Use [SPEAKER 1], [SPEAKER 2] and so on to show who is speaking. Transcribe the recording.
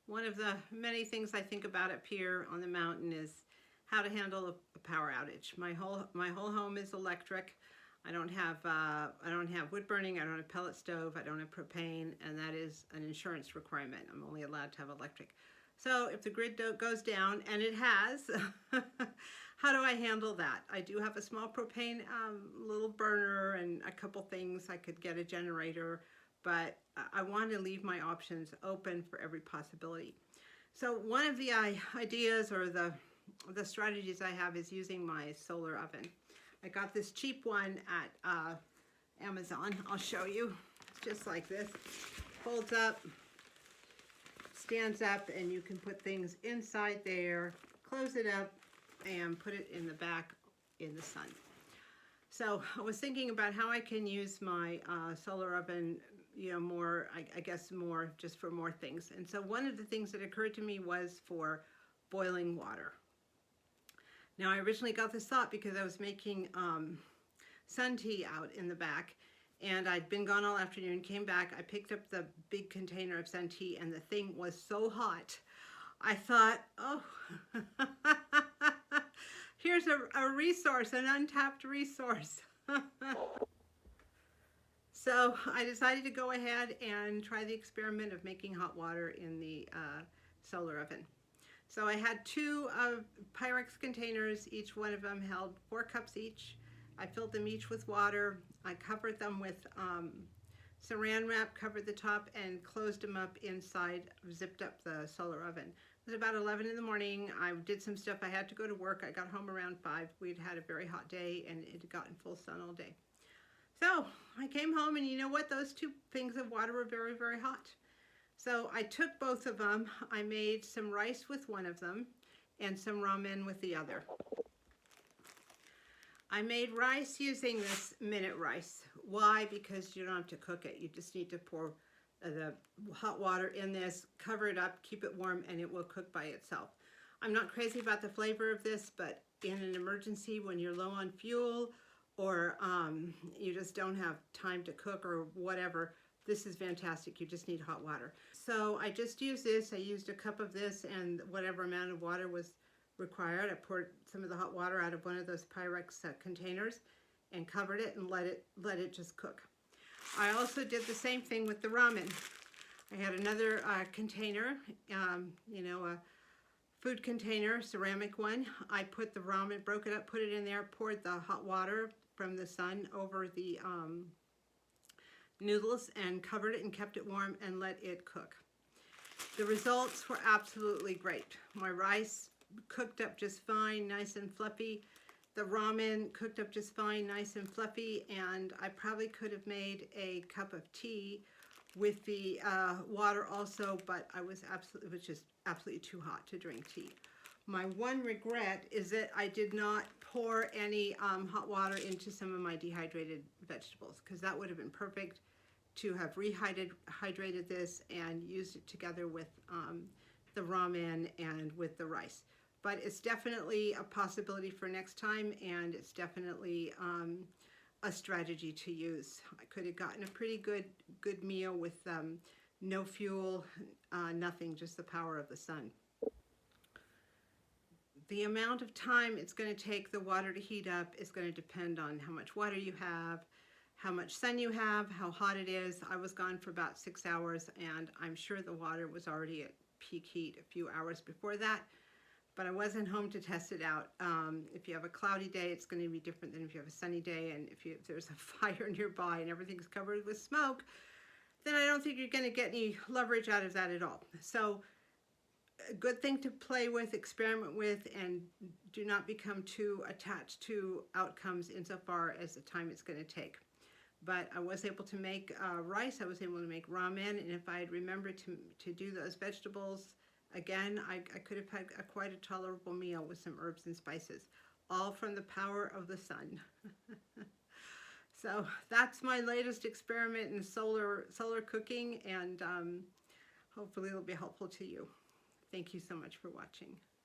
[SPEAKER 1] One of the many things I think about up here on the mountain is how to handle a power outage. My whole home is electric. I don't have wood burning. I don't have pellet stove. I don't have propane, and that is an insurance requirement. I'm only allowed to have electric. So if the grid goes down, and it has, how do I handle that? I do have a small propane little burner and a couple things. I could get a generator, but I want to leave my options open for every possibility. So one of the ideas or the strategies I have is using my solar oven. I got this cheap one at Amazon. I'll show you. It's just like this. Folds up, stands up, and you can put things inside there, close it up, and put it in the back in the sun. So I was thinking about how I can use my solar oven, you know, more, I guess more just for more things. And so one of the things that occurred to me was for boiling water. Now I originally got this thought because I was making sun tea out in the back, and I'd been gone all afternoon, came back, I picked up the big container of sun tea, and the thing was so hot. I thought, oh, here's a resource, an untapped resource. So I decided to go ahead and try the experiment of making hot water in the solar oven. So I had two Pyrex containers. Each one of them held 4 cups each. I filled them each with water. I covered them with saran wrap, covered the top, and closed them up inside, zipped up the solar oven. It was about 11 in the morning. I did some stuff. I had to go to work. I got home around 5. We'd had a very hot day, and it had gotten full sun all day. So I came home, and you know what? Those 2 things of water were very, very hot. So I took both of them. I made some rice with one of them and some ramen with the other. I made rice using this minute rice. Why? Because you don't have to cook it. You just need to pour the hot water in this, cover it up, keep it warm, and it will cook by itself. I'm not crazy about the flavor of this, but in an emergency when you're low on fuel or you just don't have time to cook or whatever, this is fantastic. You just need hot water. So I just used this. I used a cup of this and whatever amount of water was required. I poured some of the hot water out of one of those Pyrex containers and covered it and let it just cook. I also did the same thing with the ramen. I had another container, you know, a food container, ceramic one. I put the ramen, broke it up, put it in there, poured the hot water from the sun over the noodles and covered it and kept it warm and let it cook. The results were absolutely great. My rice cooked up just fine, nice and fluffy. The ramen cooked up just fine, nice and fluffy, and I probably could have made a cup of tea with the water also, but it was just absolutely too hot to drink tea. My one regret is that I did not pour any hot water into some of my dehydrated vegetables, because that would have been perfect to have rehydrated this and used it together with the ramen and with the rice. But it's definitely a possibility for next time, and it's definitely a strategy to use. I could have gotten a pretty good meal with no fuel, nothing, just the power of the sun. The amount of time it's going to take the water to heat up is going to depend on how much water you have, how much sun you have, how hot it is. I was gone for about 6 hours, and I'm sure the water was already at peak heat a few hours before that, but I wasn't home to test it out. If you have a cloudy day, it's going to be different than if you have a sunny day, and if there's a fire nearby and everything's covered with smoke, then I don't think you're going to get any leverage out of that at all. So a good thing to play with, experiment with, and do not become too attached to outcomes insofar as the time it's going to take. But I was able to make rice, I was able to make ramen, and if I had remembered to do those vegetables, again, I could have had quite a tolerable meal with some herbs and spices, all from the power of the sun. So that's my latest experiment in solar cooking, and hopefully it'll be helpful to you. Thank you so much for watching.